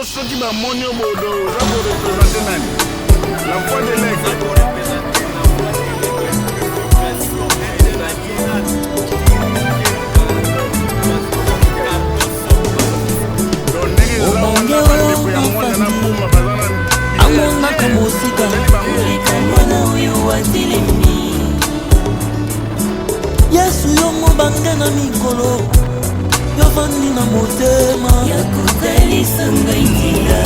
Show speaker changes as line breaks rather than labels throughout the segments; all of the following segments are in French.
ceux qui m'ont monné au Bordeaux, ça pour représenter Nani. La voix de l'ex.
Amonaka mosika mwana oyo atelemi Yesu yongo bange na mikolo yovandi na motema yakotalisa ngai nzela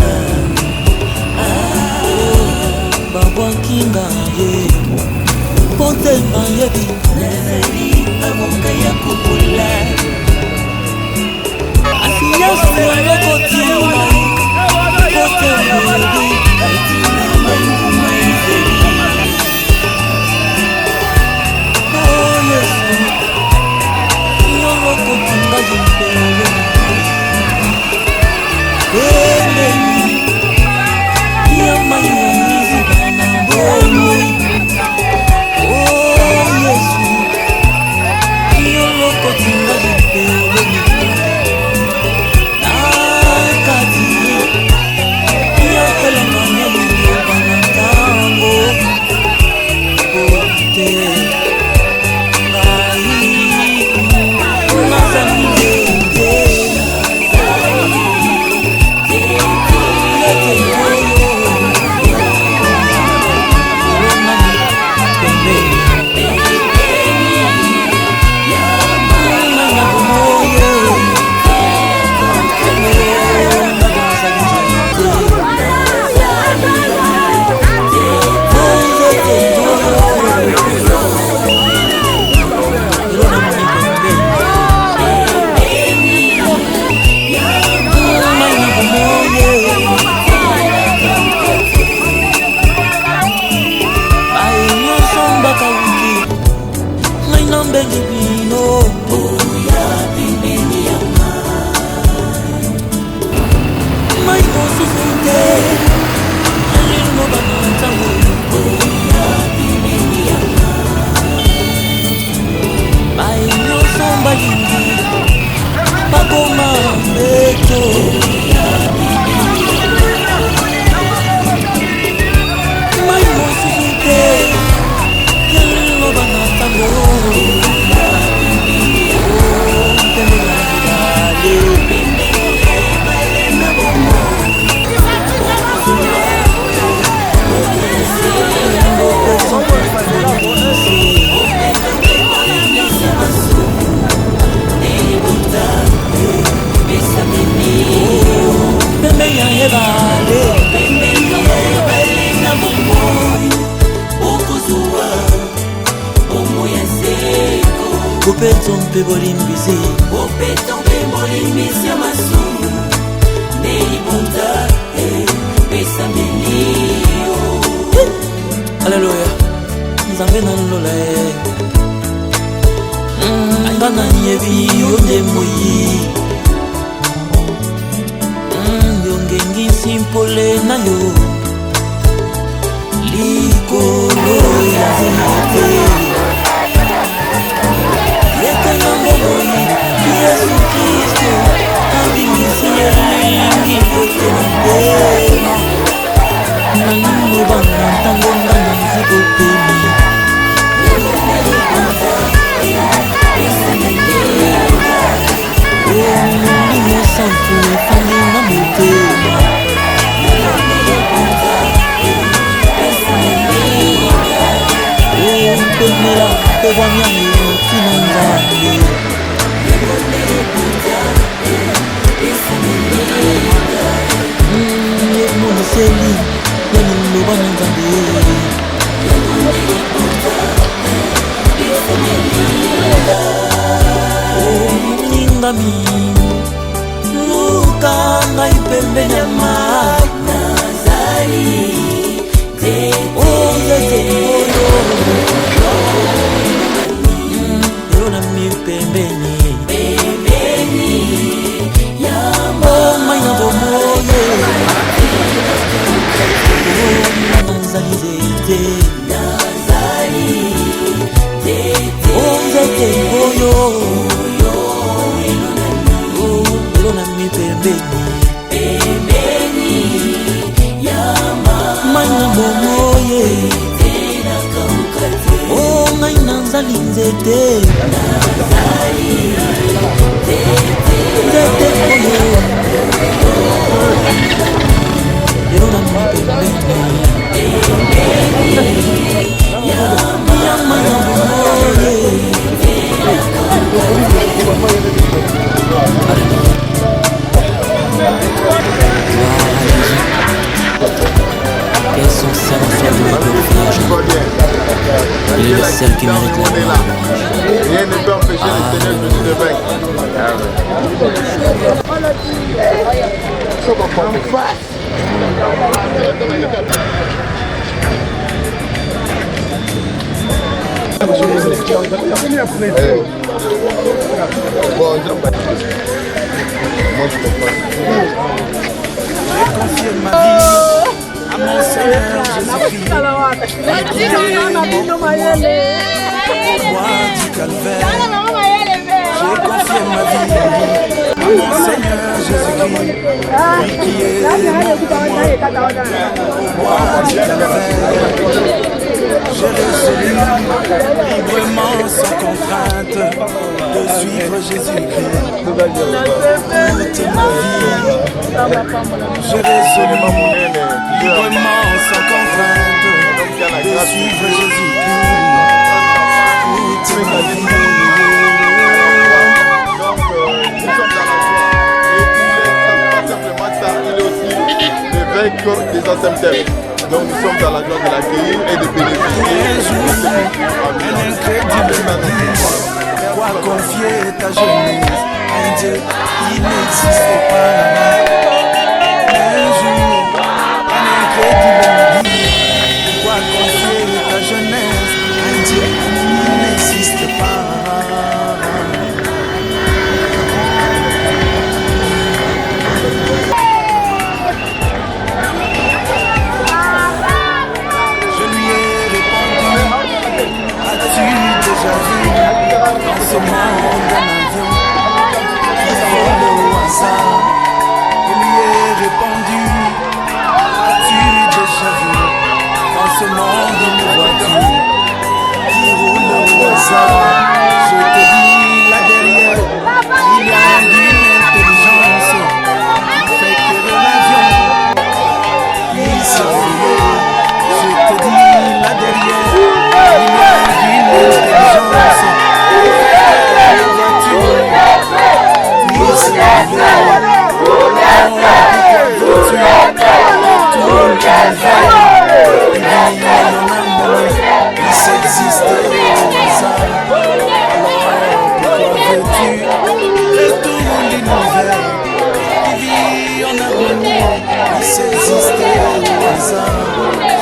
babwankinga ye potema yebi nazali avoka ya kopola asi Yesu yokotima Opeton pe bolimbisi Opeton pe bolimbisi amasumu Neli bunta Pesa menio Alleluia Nzambe na lola Angana nyebi Yonde moyi Yongengi simpole na yo Likolo ya zimate Yesu Kristo abimisi elingi kote nango banga ntango ngana nziko pemi Molimo santu efandi na motema Pemela pevanyani tina nzambe Moniseli Yaniloba na nzambe Ningami Luka ngai pembeni ya mai Nazali Yo na mi pembeni Oh mai na bomoye Nazali zete Oh zete boyo Yo na mi pembeni nazali nzete nzete oyo lelo na mimi pembeni yama na bomoye Qu'est son seul enfant de la glorifiage. Il est le seul qui mérite la gloire.
Rien ne peut empêcher le Seigneur Jésus de vaincre.
J'ai confié ma vie à mon Seigneur Jésus-Christ. Croix du calvaire. J'ai confié ma vie à mon Seigneur Jésus-Christ. Lui qui est mort pour moi. Croix du calvaire. J'ai résolu librement sans contrainte de suivre Jésus-Christ. Toute ma vie, j'ai résolu librement sans contrainte de suivre Jésus-Christ. Toute ma vie.
Donc, nous sommes dans la joie. Et pas simplement ça, il est aussi l'évêque des anciens thèmes. Donc nous sommes dans la joie de l'accueillir et de bénéficier.
Un incroyable pourquoi confier ta jeunesse à un Dieu qui n'existe pas. Un jour, un incroyable pourquoi confier ta jeunesse à un Dieu qui n'existe pas. Dans ce monde d'un avion qui vole au hasard, je lui ai répondu, as-tu déjà vu dans ce monde une voiture qui roule au hasard? Je te dis là derrière, il y a une intelligence qui fait que l'avion puisse voler. Je te dis là derrière, il y a une intelligence.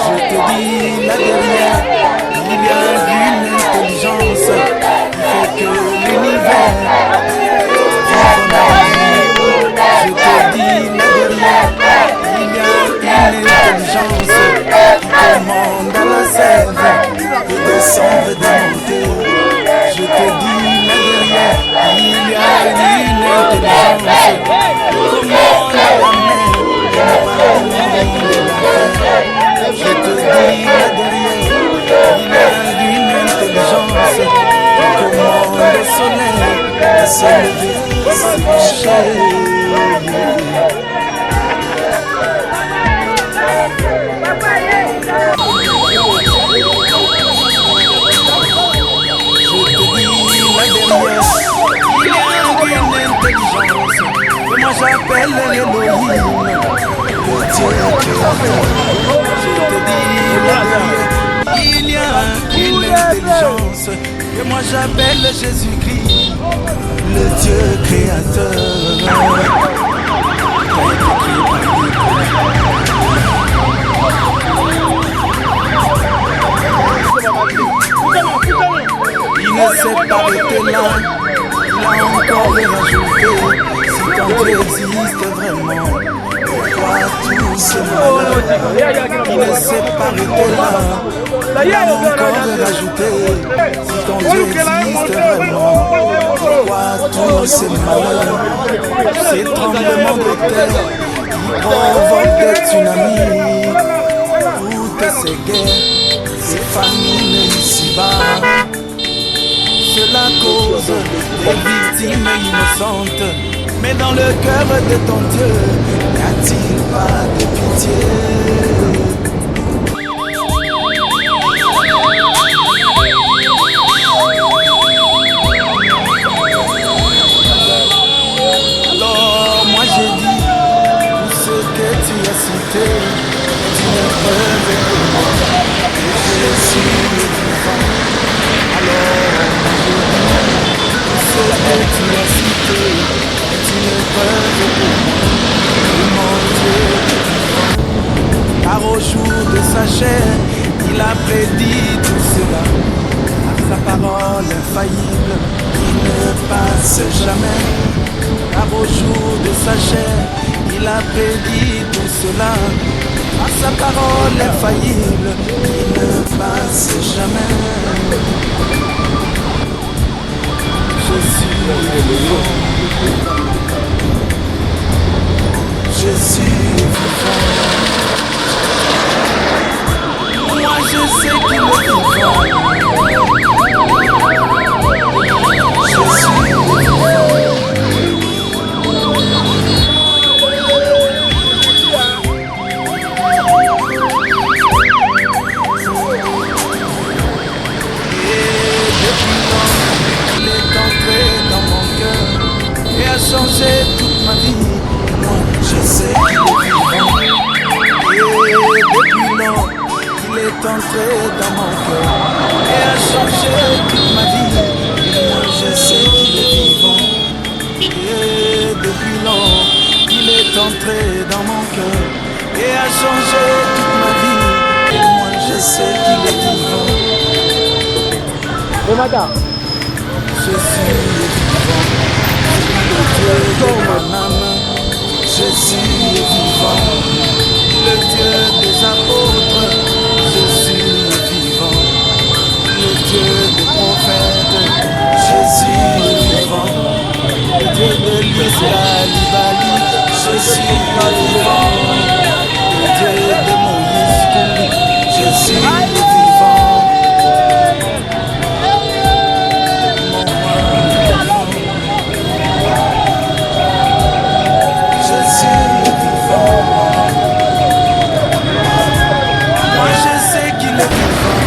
Je te dis là derrière, il y a une intelligence qui fait que l'univers je te dis là derrière, il y a une intelligence qui commande dans la sève de descendre et de monter. Je te dis là derrière, il y a une intelligence qui commande la mer de ne pas oublier la terre. Je te dis là derrière, il y a une intelligence qui commande le soleil à se lever et se coucher. J'appelle Elohim, le Dieu créateur. Je te dis la dernière, il y a une intelligence que moi j'appelle Jésus-Christ, le Dieu créateur. Il ne s'est pas arrêté là, il a encore rajouté. Quand Dieu existe vraiment, pourquoi tout ce malheur? Il ne s'est pas arrêté là, il a encore rajouté. Si ton Dieu existe vraiment, pourquoi tous ces malheurs? Ces tremblements de terre qui provoquent des tsunamis, toutes ces guerres, ces famines ici-bas. cela cause des victimes innocentes. Mais dans le cœur de ton Dieu, n'y a-t-il pas de pitié? Alors moi j'ai dit, tout ce que tu as cité, tu ne preuve pour moi, et je suis le vivant. Alors moi j'ai dit, tout ce que tu as cité, tu ne preuve pour moi, et mon Dieu est vivant. Car au jour de sa chair, il a prédit tout cela, à sa parole infaillible, qui ne passe jamais. Car au jour de sa chair, il a prédit tout cela, à sa parole infaillible, qui ne passe jamais. Je suis vivant. Je suis vivant. Moi je sais qu'il est vivant. Je suis vivant. Changer toute ma vie, moi je sais qu'il est vivant. Et depuis lors, il est entré dans mon cœur et a changé toute ma vie. Et moi je sais qu'il est vivant. Et depuis lors, il est entré dans mon cœur et a changé toute ma vie. Et moi je sais qu'il est vivant. Je suis vivant. Le Dieu de mon âme, je suis vivant. Le Dieu des apôtres, je suis vivant. Le Dieu des prophètes, je suis vivant. Le Dieu de l'Israël, je suis vivant. Le Dieu de Moïse, je suis vivant. Moi je sais qu'il est vivant.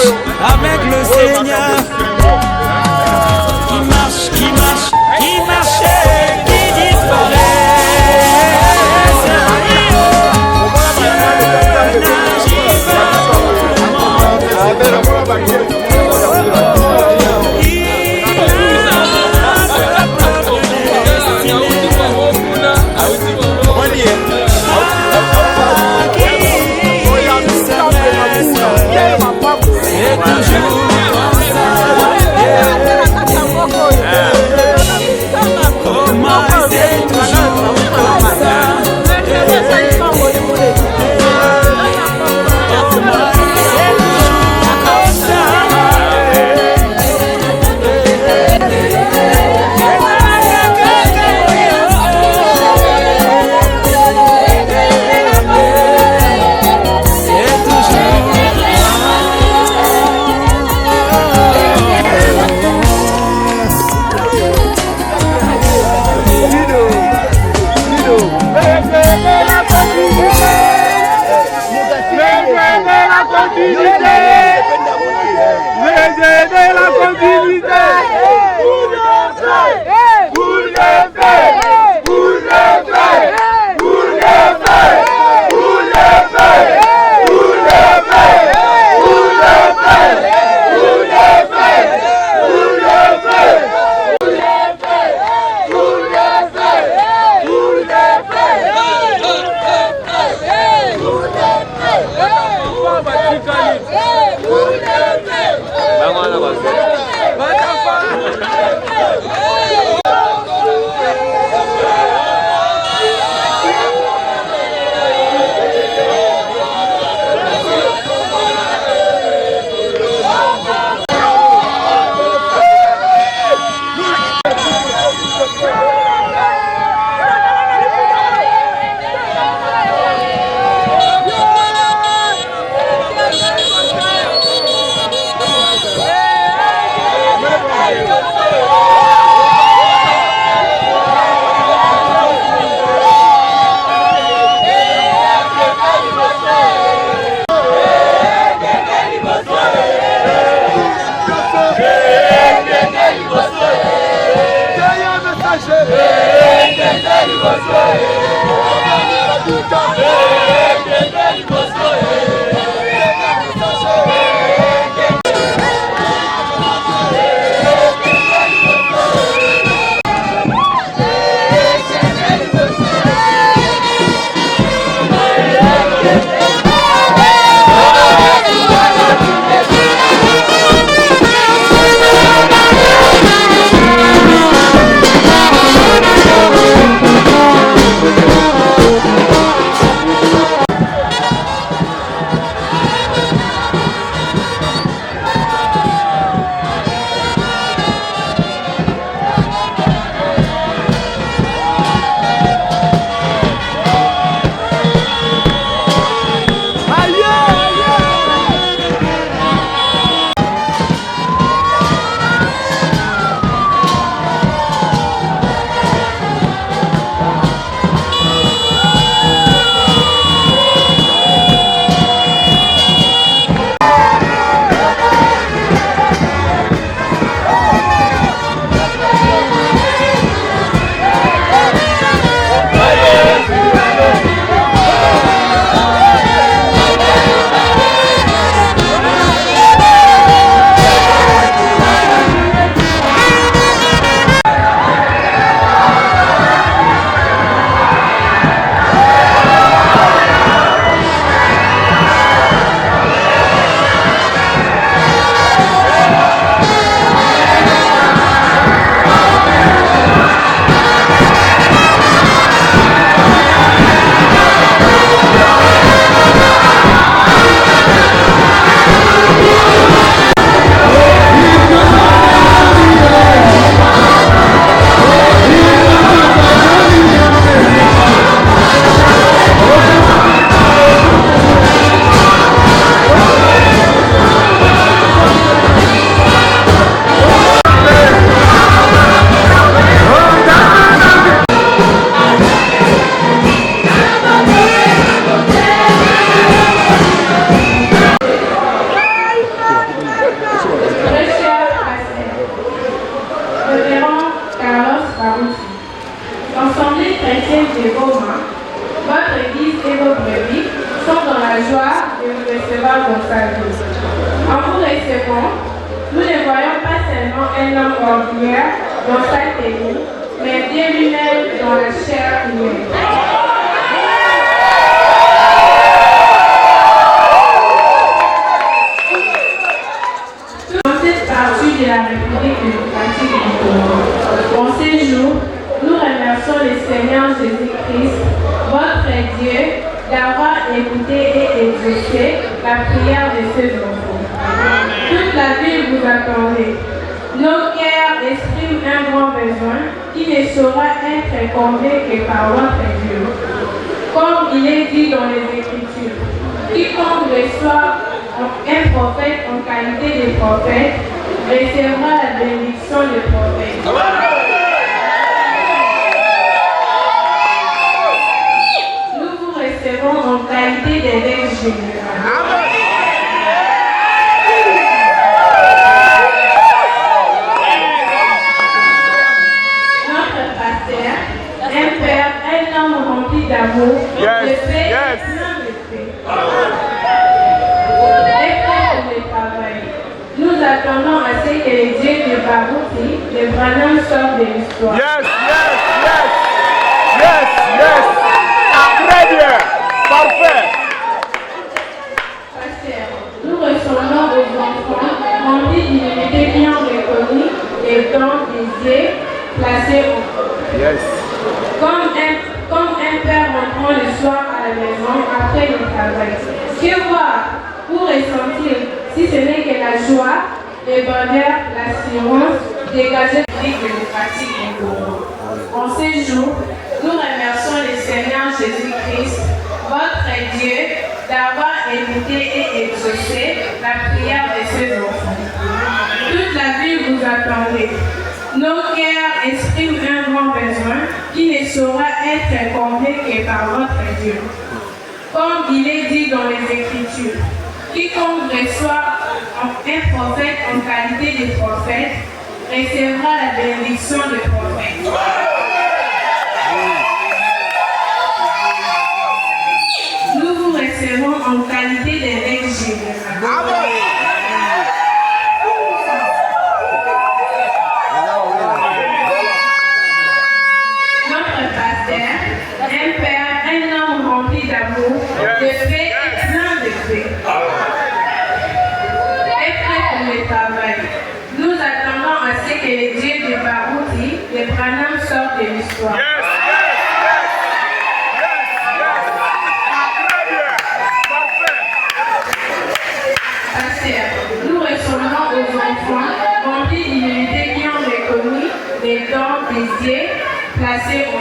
avec le Seigneur. Qui marche, qui marchait, qui disparaît.
enfants, nous ne voyons pas seulement un homme ordinaire dans sa tenue, mais Dieu lui-même dans la chair humaine. Dans cette partie de la République démocratique du Congo, en ces jours, nous remercions le Seigneur Jésus-Christ, votre Dieu, d'avoir écouté et exaucé la prière de ses enfants. Toute la ville vous attendait. Nos cœurs expriment un grand besoin qui ne saura être comblé que par votre Dieu. Comme il est dit dans les Écritures, quiconque reçoit un prophète en qualité de prophète recevra la bénédiction du prophète. Nous vous recevons en qualité d'évêque général. Un père, un homme rempli d'amour, de paix et plein de paix. Et prêt pour le travail. Nous attendons à ce que les dieux de Barouti, les Branham sortent de l'histoire.
Yes. Très bien. Parfait.
Pasteur, nous ressemblons aux enfants remplis d'humilité qui ont reconnu les dons des dieux placés au
Yes.
Comme un père rentrant le soir à la maison après le travail. Que voir pour ressentir, si ce n'est que la joie, le bonheur, l'assurance dégagée de la démocratique du Congo. En ces jours, nous remercions le Seigneur Jésus-Christ, votre Dieu, d'avoir écouté et exaucé la prière de ses enfants. Toute la ville vous attendait. Nos cœurs expriment un grand besoin qui ne saura être comblé que par votre Dieu. Comme il est dit dans les Écritures, quiconque reçoit un prophète en qualité de prophète recevra la bénédiction du prophète. Nous vous recevons en qualité d'évêque général. Un père, un homme rempli d'amour, de paix et plein de paix. Et prêt pour le travail. Nous attendons à ce que les dieux de Barouti, les Branham sortent de l'histoire. Pasteur, nous ressemblons aux enfants remplis d'humilité qui ont reconnu les dons des dieux placés au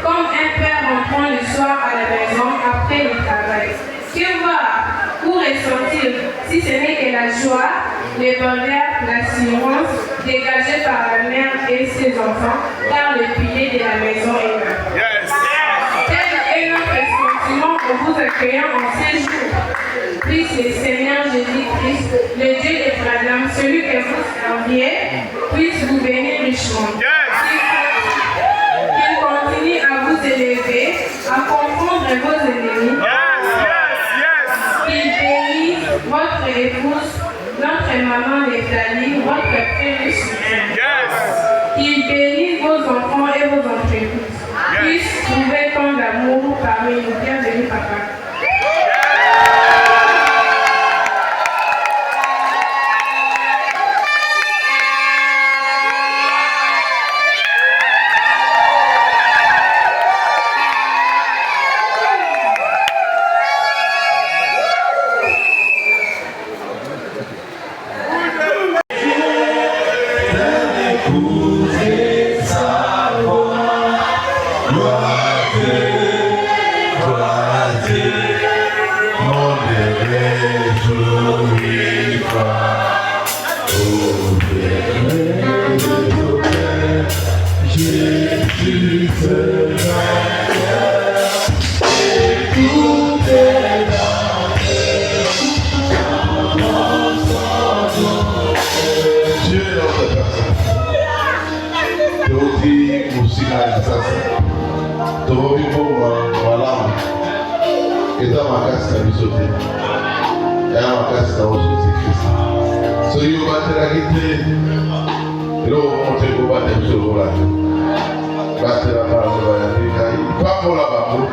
Comme un père rentrant le soir à la maison après le travail. Que voir pour ressentir, si ce n'est que la joie, le bonheur, l'assurance dégagée par la mère et ses enfants, car le pilier de la maison est là. Tel est notre sentiment en vous accueillant en ces jours. Puisse le Seigneur Jésus-Christ, le Dieu des Branham, celui que vous serviez, puisse vous bénir richement. Continue à vous élever, à confondre vos ennemis. Qu'il bénisse votre épouse, notre maman Nathalie, votre frère et soutien. Qu'il bénisse vos enfants et vos entreprises. Puisse trouver tant d'amour parmi nous. Bienvenue, papa.
Eza makasi na biso te. Eya makasi
makasi na Jésus-Christ. Soki obatelaki te, eloko monte kobate biso lokola te. Batelaka na bayambi ngai, pambola bango.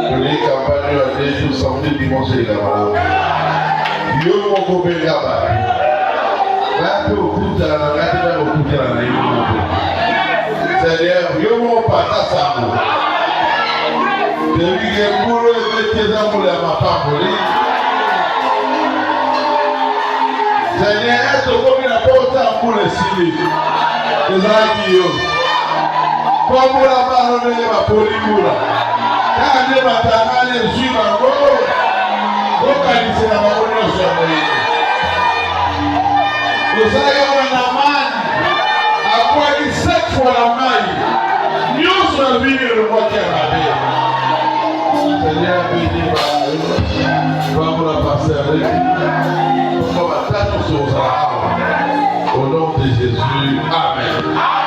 Tolei campagne ya 2 jours samedi dimanche eleka malamu. Yo moko benga bato. Bato okutana na ngai te okutana na yo moko. C'est-à-dire, yo moko pata sango. Depuis que pour eux, c'est pour la mapamboli. Seigneur, est-ce que la porte pour les civils? Les aguilles. Comme la parole de ma polygoula. Quand les matins, les suivants, localisez la parole sur moi. Vous savez, on a mal. À quoi il 7 fois la maille. Nous sommes venus le mois qui a Seigneur, bénis vamos la passer avec nous. Au nom de Jésus, Amen.